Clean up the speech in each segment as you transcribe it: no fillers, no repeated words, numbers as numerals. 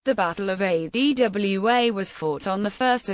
The Battle of Adwa was fought on 1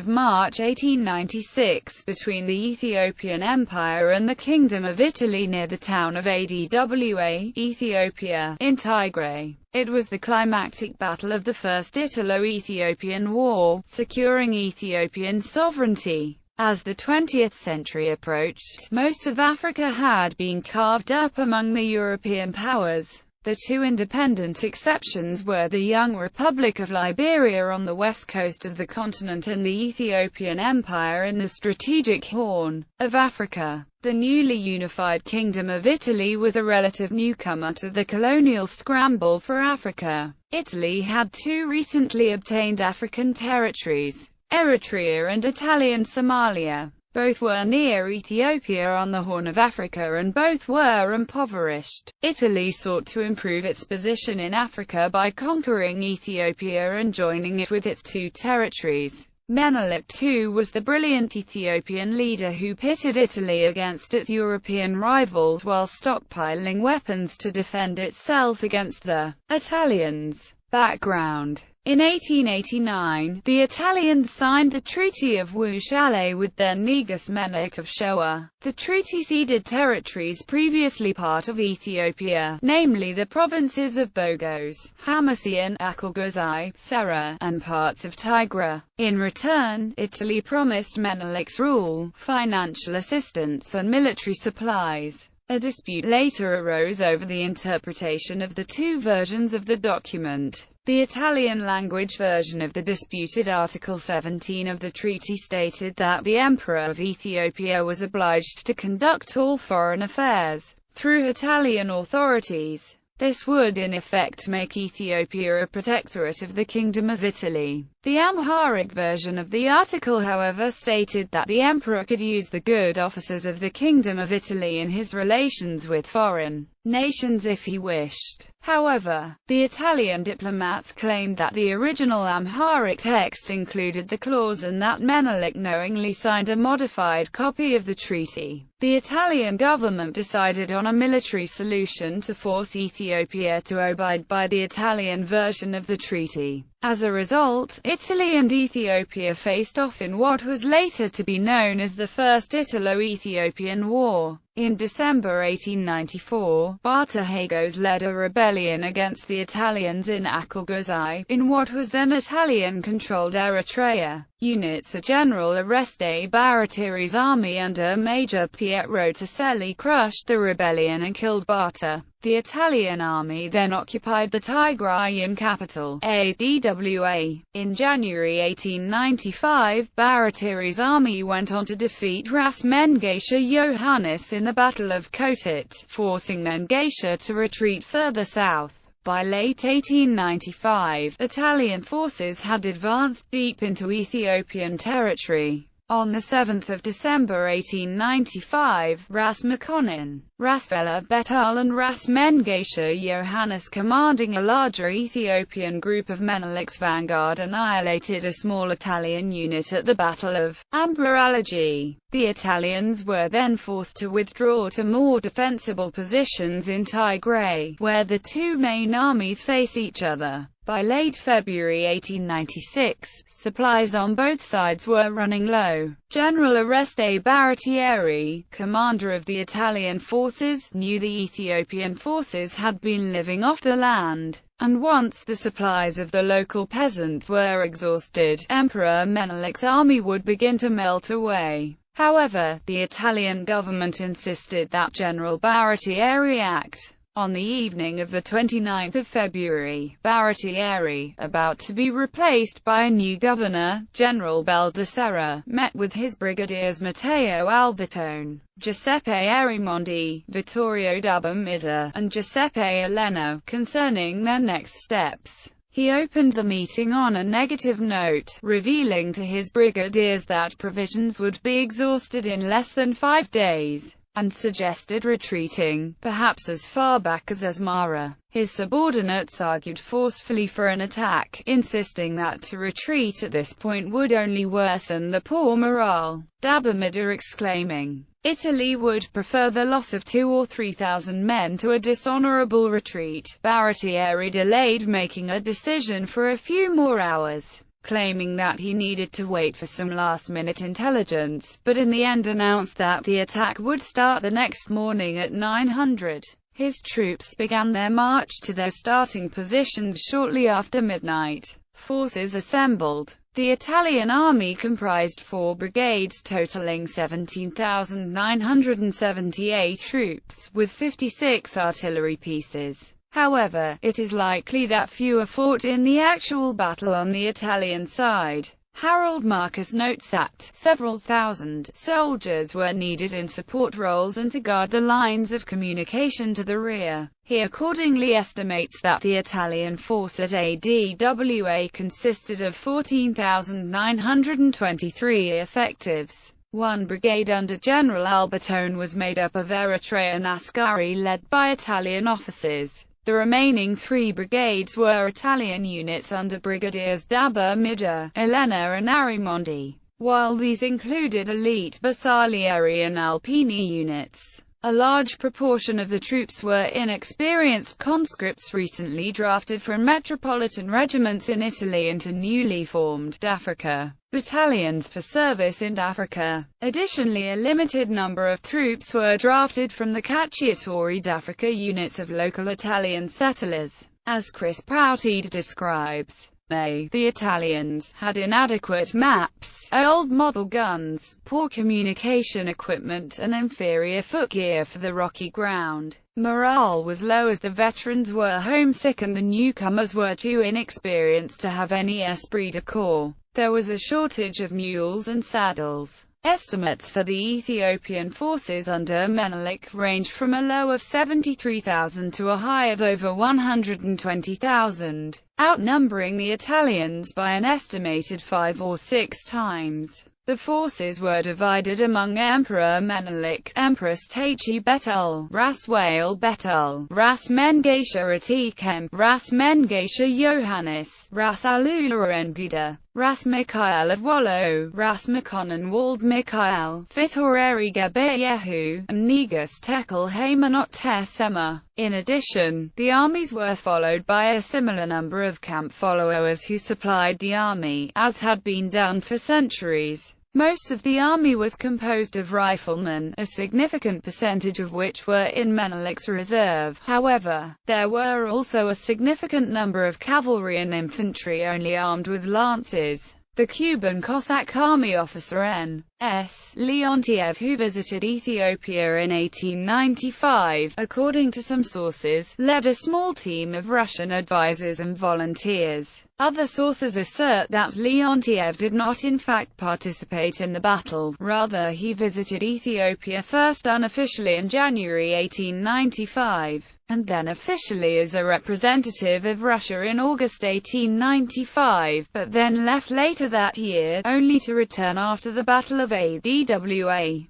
March 1896 between the Ethiopian Empire and the Kingdom of Italy near the town of Adwa, Ethiopia, in Tigray. It was the climactic battle of the First Italo-Ethiopian War, securing Ethiopian sovereignty. As the 20th century approached, most of Africa had been carved up among the European powers. The two independent exceptions were the young Republic of Liberia on the west coast of the continent and the Ethiopian Empire in the strategic Horn of Africa. The newly unified Kingdom of Italy was a relative newcomer to the colonial scramble for Africa. Italy had two recently obtained African territories, Eritrea and Italian Somalia. Both were near Ethiopia on the Horn of Africa and both were impoverished. Italy sought to improve its position in Africa by conquering Ethiopia and joining it with its two territories. Menelik II was the brilliant Ethiopian leader who pitted Italy against its European rivals while stockpiling weapons to defend itself against the Italians. Background: in 1889, the Italians signed the Treaty of Wuchale with their negus Menelik of Shoa. The treaty ceded territories previously part of Ethiopia, namely the provinces of Bogos, Hamasien, Akalgozai, Serra, and parts of Tigray. In return, Italy promised Menelik's rule, financial assistance and military supplies. A dispute later arose over the interpretation of the two versions of the document. The Italian-language version of the disputed Article 17 of the treaty stated that the Emperor of Ethiopia was obliged to conduct all foreign affairs through Italian authorities. This would in effect make Ethiopia a protectorate of the Kingdom of Italy. The Amharic version of the article, however, stated that the emperor could use the good offices of the Kingdom of Italy in his relations with foreign nations if he wished. However, the Italian diplomats claimed that the original Amharic text included the clause and that Menelik knowingly signed a modified copy of the treaty. The Italian government decided on a military solution to force Ethiopia to abide by the Italian version of the treaty. As a result, Italy and Ethiopia faced off in what was later to be known as the First Italo-Ethiopian War. In December 1894, Bata Hagos led a rebellion against the Italians in Akalgozai, in what was then Italian-controlled Eritrea. Units of General Oreste Baratieri's army under Major Pietro Taselli crushed the rebellion and killed Bata. The Italian army then occupied the Tigrayan capital, Adwa. In January 1895, Baratieri's army went on to defeat Ras Mengesha Yohannes in the Battle of Kotit, forcing Mengesha to retreat further south. By late 1895, Italian forces had advanced deep into Ethiopian territory. On 7 December 1895, Ras Makonnen, Ras Vela Betal and Ras Mengesha Yohannes, commanding a larger Ethiopian group of Menelik's vanguard, annihilated a small Italian unit at the Battle of Ambaralagi. The Italians were then forced to withdraw to more defensible positions in Tigray, where the two main armies face each other. By late February 1896, supplies on both sides were running low. General Oreste Baratieri, commander of the Italian forces, knew the Ethiopian forces had been living off the land, and once the supplies of the local peasants were exhausted, Emperor Menelik's army would begin to melt away. However, the Italian government insisted that General Baratieri act. On the evening of 29 February, Baratieri, about to be replaced by a new governor, General Baldissera, met with his brigadiers Matteo Albertone, Giuseppe Arimondi, Vittorio Dabamida, and Giuseppe Elena, concerning their next steps. He opened the meeting on a negative note, revealing to his brigadiers that provisions would be exhausted in less than 5 days, and suggested retreating, perhaps as far back as Asmara. His subordinates argued forcefully for an attack, insisting that to retreat at this point would only worsen the poor morale. Dabamida exclaiming, Italy would prefer the loss of 2,000 or 3,000 men to a dishonorable retreat. Baratieri delayed making a decision for a few more hours, claiming that he needed to wait for some last-minute intelligence, but in the end announced that the attack would start the next morning at 900. His troops began their march to their starting positions shortly after midnight. Forces assembled. The Italian army comprised 4 brigades totaling 17,978 troops, with 56 artillery pieces. However, it is likely that fewer fought in the actual battle on the Italian side. Harold Marcus notes that several thousand soldiers were needed in support roles and to guard the lines of communication to the rear. He accordingly estimates that the Italian force at Adwa consisted of 14,923 effectives. One brigade under General Albertone was made up of Eritrean askari led by Italian officers. The remaining 3 brigades were Italian units under Brigadiers Daba Mida, Elena and Arimondi, while these included elite Bersaglieri and Alpini units. A large proportion of the troops were inexperienced conscripts recently drafted from metropolitan regiments in Italy into newly formed Africa battalions for service in Africa. Additionally, a limited number of troops were drafted from the Cacciatori d'Africa units of local Italian settlers. As Chris Proutede describes, the Italians had inadequate maps, old model guns, poor communication equipment and inferior footgear for the rocky ground. Morale was low as the veterans were homesick and the newcomers were too inexperienced to have any esprit de corps. There was a shortage of mules and saddles. Estimates for the Ethiopian forces under Menelik ranged from a low of 73,000 to a high of over 120,000, outnumbering the Italians by an estimated 5 or 6 times. The forces were divided among Emperor Menelik, Empress Techi Betul, Ras Wale Betul, Ras Mengesha Atikem, Ras Mengesha Johannes, Ras Alula Engida, Ras Mikhail Adwalo, Ras Mekonnen Wald Mikhail, Fitoreri Gebeyehu, and Negus Tekel Haymanot Tesema. In addition, the armies were followed by a similar number of camp followers who supplied the army, as had been done for centuries. Most of the army was composed of riflemen, a significant percentage of which were in Menelik's reserve. However, there were also a significant number of cavalry and infantry only armed with lances. The Cuban Cossack army officer N.S. Leontiev, who visited Ethiopia in 1895, according to some sources, led a small team of Russian advisors and volunteers. Other sources assert that Leontiev did not in fact participate in the battle, rather he visited Ethiopia first unofficially in January 1895, and then officially as a representative of Russia in August 1895, but then left later that year, only to return after the Battle of Adwa.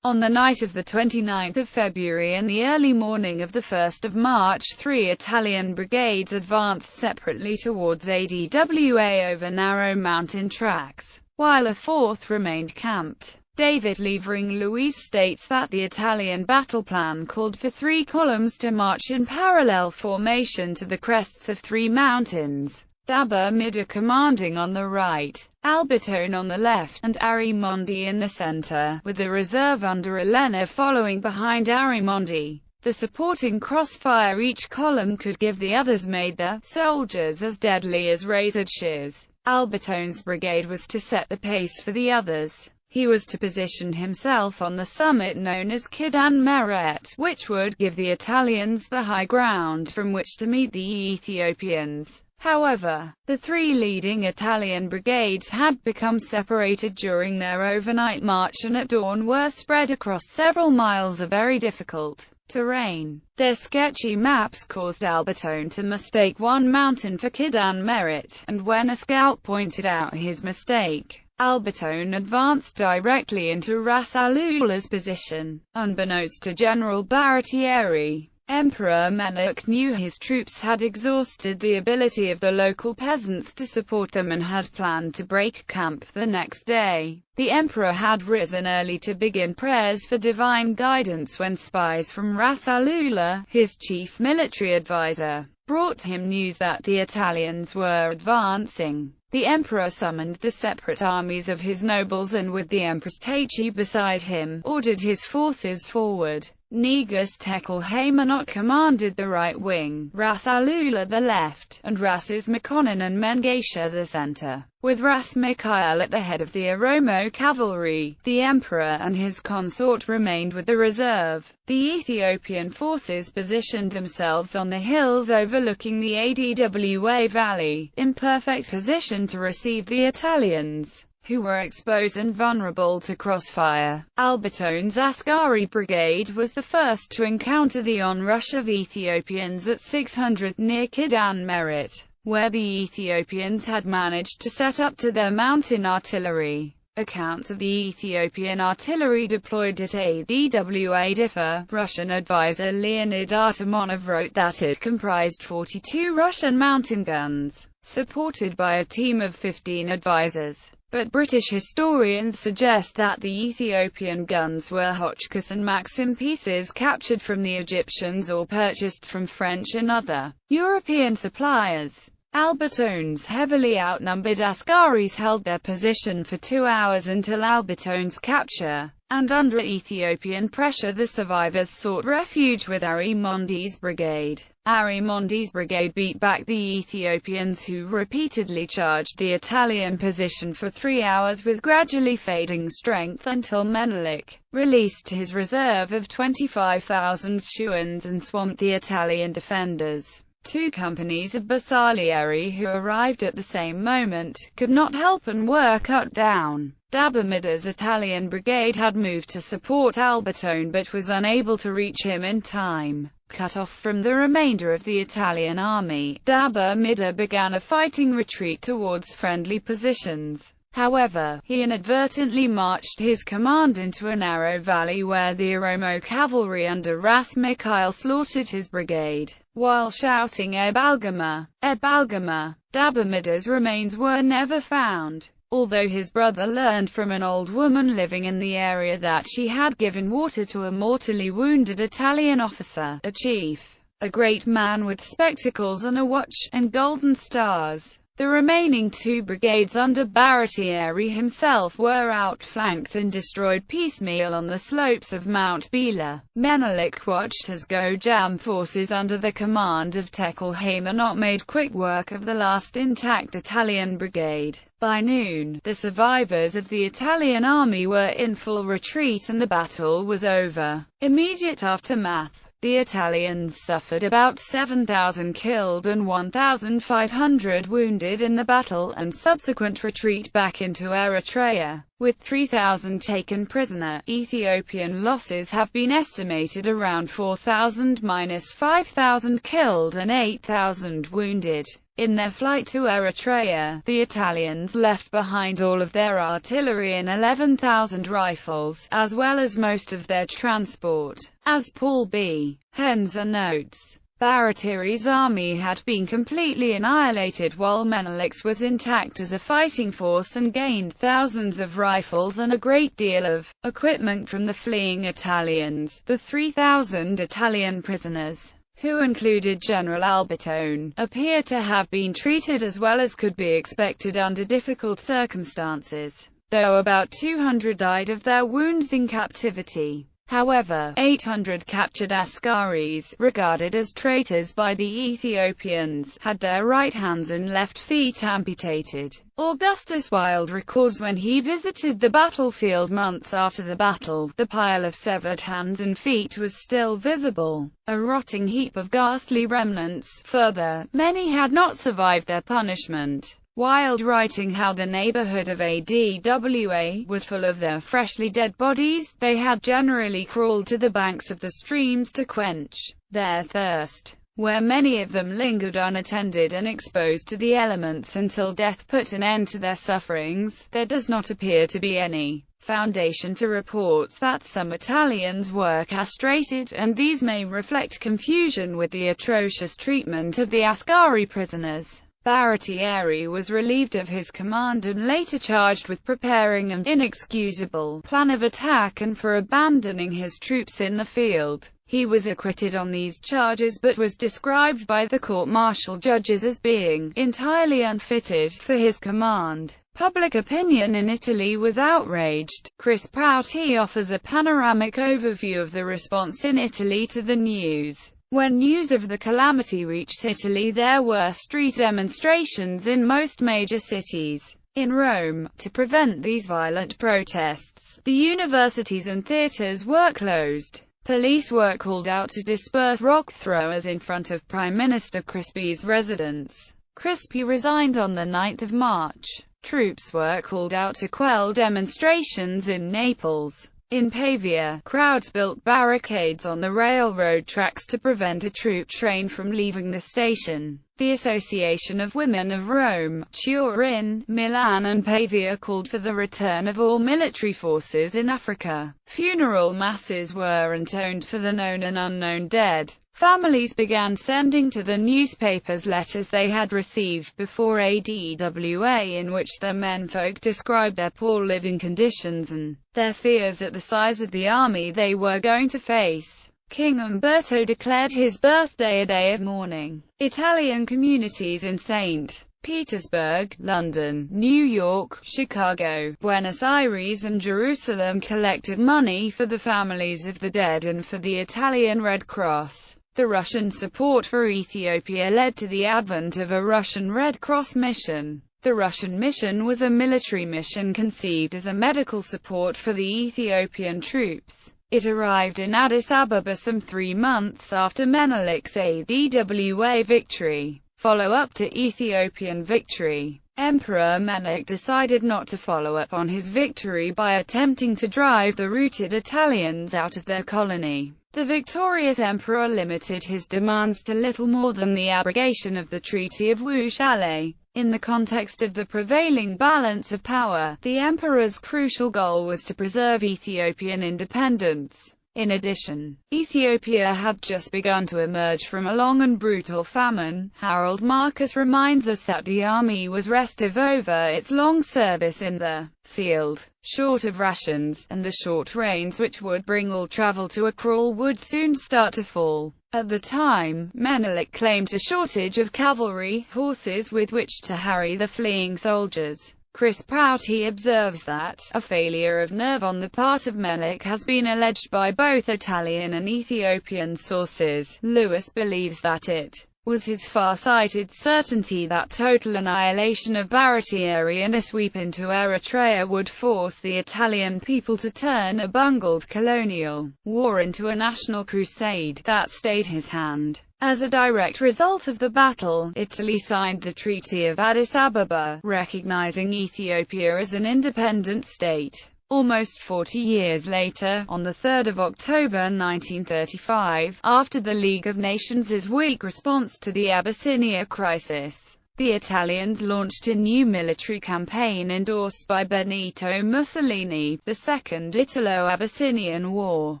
On the night of the 29th of February and the early morning of the 1st of March, 3 Italian brigades advanced separately towards Adwa over narrow mountain tracks, while a 4th remained camped. David Levering-Louis states that the Italian battle plan called for 3 columns to march in parallel formation to the crests of 3 mountains, Daba Mida commanding on the right, Albertone on the left, and Arimondi in the center, with the reserve under Elena following behind Arimondi. The supporting crossfire each column could give the others made the soldiers as deadly as razored shears. Albertone's brigade was to set the pace for the others. He was to position himself on the summit known as Kidan Meret, which would give the Italians the high ground from which to meet the Ethiopians. However, the 3 leading Italian brigades had become separated during their overnight march and at dawn were spread across several miles of very difficult terrain. Their sketchy maps caused Albertone to mistake one mountain for Kidan Meret, and when a scout pointed out his mistake, Albertone advanced directly into Ras Alula's position. Unbeknownst to General Baratieri, Emperor Menelik knew his troops had exhausted the ability of the local peasants to support them and had planned to break camp the next day. The emperor had risen early to begin prayers for divine guidance when spies from Ras Alula, his chief military advisor, brought him news that the Italians were advancing. The emperor summoned the separate armies of his nobles and, with the Empress Teichi beside him, ordered his forces forward. Negus Tekel Haymanot commanded the right wing, Ras Alula the left, and Rasis Makonnen and Mengesha the center. With Ras Mikhail at the head of the Oromo cavalry, the emperor and his consort remained with the reserve. The Ethiopian forces positioned themselves on the hills overlooking the Adwa valley, in perfect position to receive the Italians, who were exposed and vulnerable to crossfire. Albertone's Askari Brigade was the first to encounter the onrush of Ethiopians at 600 near Kidan Merit, where the Ethiopians had managed to set up to their mountain artillery. Accounts of the Ethiopian artillery deployed at Adwa differ. Russian advisor Leonid Artemonov wrote that it comprised 42 Russian mountain guns, supported by a team of 15 advisors. But British historians suggest that the Ethiopian guns were Hotchkiss and Maxim pieces captured from the Egyptians or purchased from French and other European suppliers. Albertone's heavily outnumbered Askaris held their position for 2 hours until Albertone's capture, and under Ethiopian pressure the survivors sought refuge with Arimondi's brigade. Arimondi's brigade beat back the Ethiopians, who repeatedly charged the Italian position for 3 hours with gradually fading strength until Menelik released his reserve of 25,000 Schuans and swamped the Italian defenders. 2 companies of Bersaglieri, who arrived at the same moment, could not help and were cut down. Dabamida's Italian brigade had moved to support Albertone but was unable to reach him in time. Cut off from the remainder of the Italian army, Dabamida began a fighting retreat towards friendly positions. However, he inadvertently marched his command into a narrow valley where the Oromo cavalry under Ras Mikhail slaughtered his brigade. While shouting Ebalgama, Ebalgama, Dabamida's remains were never found, although his brother learned from an old woman living in the area that she had given water to a mortally wounded Italian officer, a chief, a great man with spectacles and a watch, and golden stars. The remaining 2 brigades under Baratieri himself were outflanked and destroyed piecemeal on the slopes of Mount Bila. Menelik watched as Gojam forces under the command of Tekel Haymanot made quick work of the last intact Italian brigade. By noon, the survivors of the Italian army were in full retreat and the battle was over. Immediate aftermath. The Italians suffered about 7,000 killed and 1,500 wounded in the battle and subsequent retreat back into Eritrea, with 3,000 taken prisoner. Ethiopian losses have been estimated around 4,000–5,000 killed and 8,000 wounded. In their flight to Eritrea, the Italians left behind all of their artillery and 11,000 rifles, as well as most of their transport. As Paul B. Henze notes, Baratieri's army had been completely annihilated while Menelik's was intact as a fighting force and gained thousands of rifles and a great deal of equipment from the fleeing Italians. The 3,000 Italian prisoners, who included General Albertone, appear to have been treated as well as could be expected under difficult circumstances, though about 200 died of their wounds in captivity. However, 800 captured Askaris, regarded as traitors by the Ethiopians, had their right hands and left feet amputated. Augustus Wilde records when he visited the battlefield months after the battle, the pile of severed hands and feet was still visible, a rotting heap of ghastly remnants. Further, many had not survived their punishment. Wilde writing how the neighborhood of Adwa was full of their freshly dead bodies, they had generally crawled to the banks of the streams to quench their thirst, where many of them lingered unattended and exposed to the elements until death put an end to their sufferings. There does not appear to be any foundation for reports that some Italians were castrated, and these may reflect confusion with the atrocious treatment of the Ascari prisoners. Baratieri was relieved of his command and later charged with preparing an inexcusable plan of attack and for abandoning his troops in the field. He was acquitted on these charges but was described by the court-martial judges as being entirely unfitted for his command. Public opinion in Italy was outraged. Chris Prouty offers a panoramic overview of the response in Italy to the news. When news of the calamity reached Italy, there were street demonstrations in most major cities. In Rome, to prevent these violent protests, the universities and theaters were closed. Police were called out to disperse rock throwers in front of Prime Minister Crispi's residence. Crispi resigned on the 9th of March. Troops were called out to quell demonstrations in Naples. In Pavia, crowds built barricades on the railroad tracks to prevent a troop train from leaving the station. The Association of Women of Rome, Turin, Milan and Pavia called for the return of all military forces in Africa. Funeral masses were intoned for the known and unknown dead. Families began sending to the newspapers letters they had received before ADWA in which the menfolk described their poor living conditions and their fears at the size of the army they were going to face. King Umberto declared his birthday a day of mourning. Italian communities in St. Petersburg, London, New York, Chicago, Buenos Aires and Jerusalem collected money for the families of the dead and for the Italian Red Cross. The Russian support for Ethiopia led to the advent of a Russian Red Cross mission. The Russian mission was a military mission conceived as a medical support for the Ethiopian troops. It arrived in Addis Ababa some 3 months after Menelik's ADWA victory. Follow-up to Ethiopian victory. Emperor Menelik decided not to follow up on his victory by attempting to drive the routed Italians out of their colony. The victorious emperor limited his demands to little more than the abrogation of the Treaty of Wuchale. In the context of the prevailing balance of power, the emperor's crucial goal was to preserve Ethiopian independence. In addition, Ethiopia had just begun to emerge from a long and brutal famine. Harold Marcus reminds us that the army was restive over its long service in the field, short of rations, and the short rains which would bring all travel to a crawl would soon start to fall. At the time, Menelik claimed a shortage of cavalry horses with which to harry the fleeing soldiers. Chris Prouty observes that a failure of nerve on the part of Menelik has been alleged by both Italian and Ethiopian sources. Lewis believes that it was his far-sighted certainty that total annihilation of Baratieri and a sweep into Eritrea would force the Italian people to turn a bungled colonial war into a national crusade that stayed his hand. As a direct result of the battle, Italy signed the Treaty of Addis Ababa, recognizing Ethiopia as an independent state. Almost 40 years later, on 3 October 1935, after the League of Nations' weak response to the Abyssinia crisis, the Italians launched a new military campaign endorsed by Benito Mussolini, the Second Italo-Abyssinian War.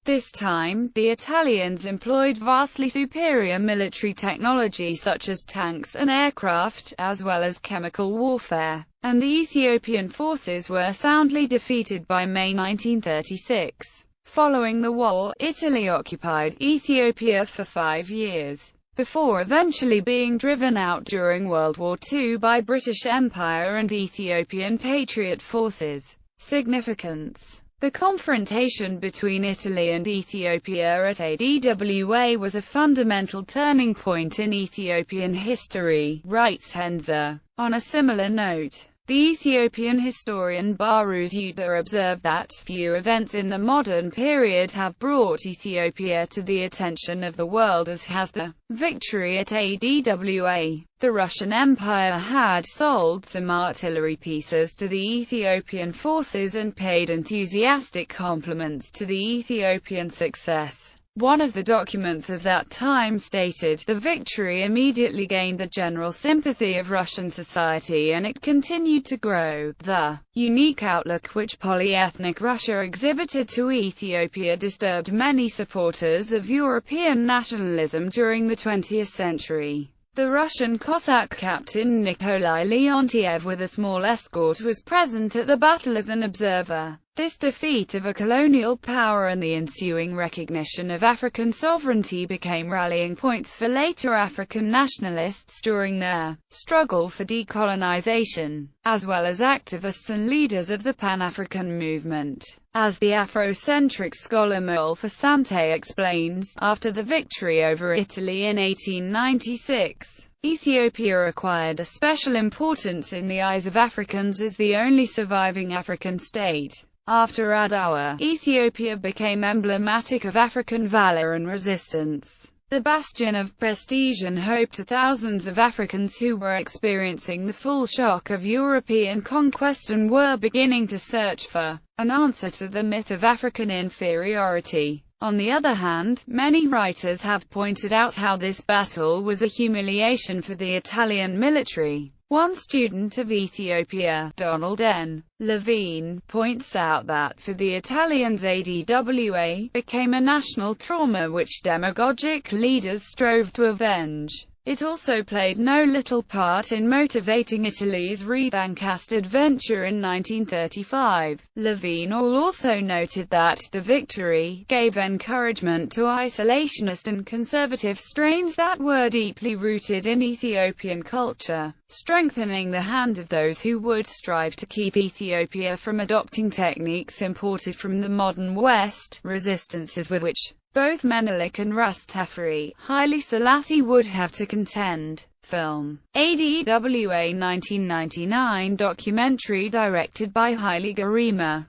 This time, the Italians employed vastly superior military technology such as tanks and aircraft, as well as chemical warfare, and the Ethiopian forces were soundly defeated by May 1936. Following the war, Italy occupied Ethiopia for 5 years, before eventually being driven out during World War II by British Empire and Ethiopian Patriot forces. Significance: the confrontation between Italy and Ethiopia at Adwa was a fundamental turning point in Ethiopian history, writes Henzer. On a similar note, the Ethiopian historian Barus Yuda observed that few events in the modern period have brought Ethiopia to the attention of the world as has the victory at Adwa. The Russian Empire had sold some artillery pieces to the Ethiopian forces and paid enthusiastic compliments to the Ethiopian success. One of the documents of that time stated, "The victory immediately gained the general sympathy of Russian society and it continued to grow." The unique outlook which polyethnic Russia exhibited to Ethiopia disturbed many supporters of European nationalism during the 20th century. The Russian Cossack captain Nikolai Leontiev with a small escort was present at the battle as an observer. This defeat of a colonial power and the ensuing recognition of African sovereignty became rallying points for later African nationalists during their struggle for decolonization, as well as activists and leaders of the Pan-African movement. As the Afrocentric scholar Mulf Asante explains, after the victory over Italy in 1896, Ethiopia acquired a special importance in the eyes of Africans as the only surviving African state. After Adwa, Ethiopia became emblematic of African valor and resistance, the bastion of prestige and hope to thousands of Africans who were experiencing the full shock of European conquest and were beginning to search for an answer to the myth of African inferiority. On the other hand, many writers have pointed out how this battle was a humiliation for the Italian military. One student of Ethiopia, Donald N. Levine, points out that for the Italians Adwa became a national trauma which demagogic leaders strove to avenge. It also played no little part in motivating Italy's Revancast adventure in 1935. Levine also noted that the victory gave encouragement to isolationist and conservative strains that were deeply rooted in Ethiopian culture, strengthening the hand of those who would strive to keep Ethiopia from adopting techniques imported from the modern West, resistances with which both Menelik and Rastafari, Haile Selassie would have to contend. Film. Adwa 1999 documentary directed by Haile Gerima.